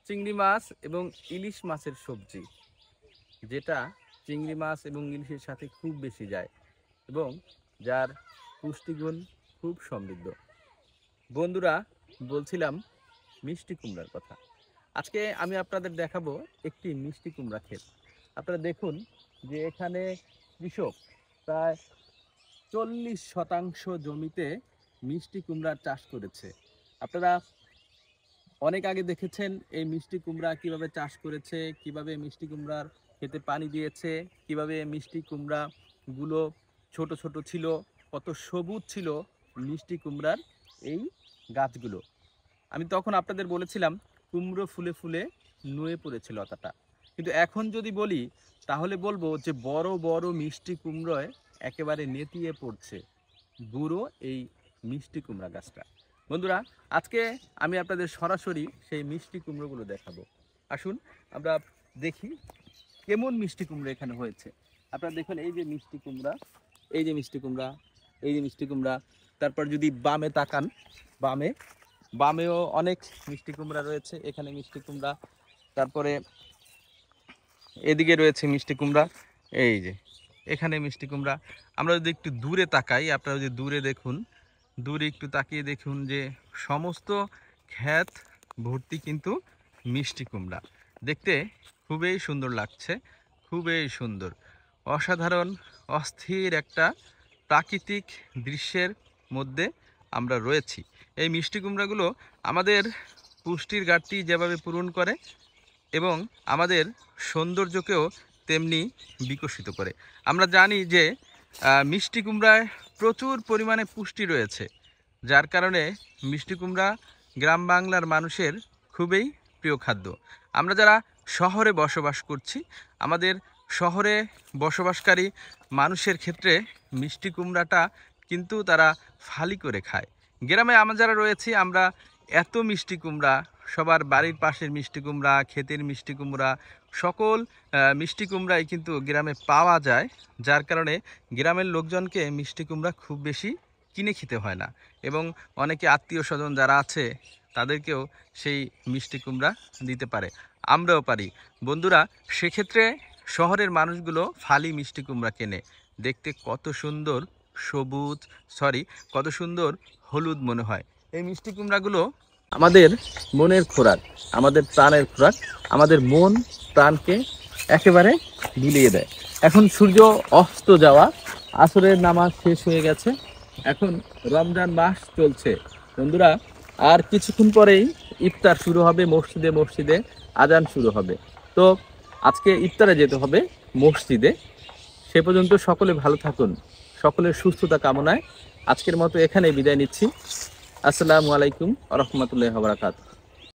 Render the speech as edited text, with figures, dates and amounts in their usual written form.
চিংড়ি মাছ এবং ইলিশ মাছের সবজি, যেটা চিংড়ি মাছ এবং ইলিশের সাথে খুব বেশি যায় এবং যার পুষ্টিগুণ খুব সমৃদ্ধ। বন্ধুরা, বলছিলাম মিষ্টি কুমড়ার কথা। আজকে আমি আপনাদের দেখাবো একটি মিষ্টি কুমড়া ক্ষেত। আপনারা দেখুন যে এখানে কৃষক প্রায় 40% জমিতে মিষ্টি কুমড়ার চাষ করেছে। আপনারা অনেক আগে দেখেছেন এই মিষ্টি কুমড়া কিভাবে চাষ করেছে, কিভাবে মিষ্টি কুমড়ার খেতে পানি দিয়েছে, কিভাবে মিষ্টি কুমড়া গুলো ছোট ছোট ছিল, কত সবুজ ছিল মিষ্টি কুমড়ার এই গাছগুলো। আমি তখন আপনাদের বলেছিলাম কুমড়ো ফুলে ফুলে নুয়ে পড়েছে লতাটা, কিন্তু এখন যদি বলি তাহলে বলবো যে বড় বড় মিষ্টি কুমড়োয় একেবারে নেতিয়ে পড়ছে বুড়ো এই মিষ্টি কুমড়া গাছটা। বন্ধুরা, আজকে আমি আপনাদের সরাসরি সেই মিষ্টি কুমড়োগুলো দেখাবো। আসুন আমরা দেখি কেমন মিষ্টি কুমড়ো এখানে হয়েছে। আপনারা দেখুন, এই যে মিষ্টি কুমড়া, এই যে মিষ্টি কুমড়া, এই যে মিষ্টি কুমড়া। তারপর যদি বামে তাকান, বামেও অনেক মিষ্টি কুমড়া রয়েছে। এখানে মিষ্টি কুমড়া, তারপরে এদিকে রয়েছে মিষ্টি কুমড়া, এই যে এখানে মিষ্টি কুমড়া। আমরা যদি একটু দূরে তাকাই, আপনারা যদি দূরে দেখুন, দূরে একটু তাকিয়ে দেখুন যে সমস্ত ক্ষেত ভর্তি কিন্তু মিষ্টি কুমড়া। দেখতে খুবই সুন্দর লাগছে, খুবই সুন্দর, অসাধারণ, অস্থির একটা প্রাকৃতিক দৃশ্যের মধ্যে আমরা রয়েছি। এই মিষ্টি কুমড়াগুলো আমাদের পুষ্টির ঘাটতি যেভাবে পূরণ করে এবং আমাদের সৌন্দর্যকেও তেমনি বিকশিত করে। আমরা জানি যে মিষ্টি কুমড়ায় প্রচুর পরিমাণে পুষ্টি রয়েছে, যার কারণে মিষ্টি কুমড়া গ্রাম বাংলার মানুষের খুবই প্রিয় খাদ্য। আমরা যারা শহরে বসবাস করছি, আমাদের শহরে বসবাসকারী মানুষের ক্ষেত্রে মিষ্টি কুমড়াটা কিন্তু তারা ফালি করে খায়। গ্রামে আমরা যারা রয়েছি, আমরা এত মিষ্টি কুমড়া, সবার বাড়ির পাশের মিষ্টি কুমড়া, ক্ষেতের মিষ্টি কুমড়া, সকল মিষ্টি কুমড়াই কিন্তু গ্রামে পাওয়া যায়, যার কারণে গ্রামের লোকজনকে মিষ্টি কুমড়া খুব বেশি কিনে খেতে হয় না এবং অনেকে আত্মীয় স্বজন যারা আছে তাদেরকেও সেই মিষ্টি কুমড়া দিতে পারে, আমরাও পারি। বন্ধুরা, সেক্ষেত্রে শহরের মানুষগুলো ফালি মিষ্টি কুমড়া কেনে। দেখতে কত সুন্দর সবুজ, কত সুন্দর হলুদ মনে হয়। এই মিষ্টি কুমড়াগুলো আমাদের মনের খোরাক, আমাদের প্রাণের খোরাক, আমাদের মন প্রাণকে একেবারে বিলিয়ে দেয়। এখন সূর্য অস্ত যাওয়া, আসরের নামাজ শেষ হয়ে গেছে, এখন রমজান মাস চলছে। বন্ধুরা, আর কিছুক্ষণ পরেই ইফতার শুরু হবে, মসজিদে মসজিদে আজান শুরু হবে। তো আজকে ইফতারে যেতে হবে মসজিদে। সে পর্যন্ত সকলে ভালো থাকুন, সকলের সুস্থতা কামনায় আজকের মতো এখানেই বিদায় নিচ্ছি। আসসালামু আলাইকুম ওয়া রাহমাতুল্লাহি ওয়া বারাকাতুহু।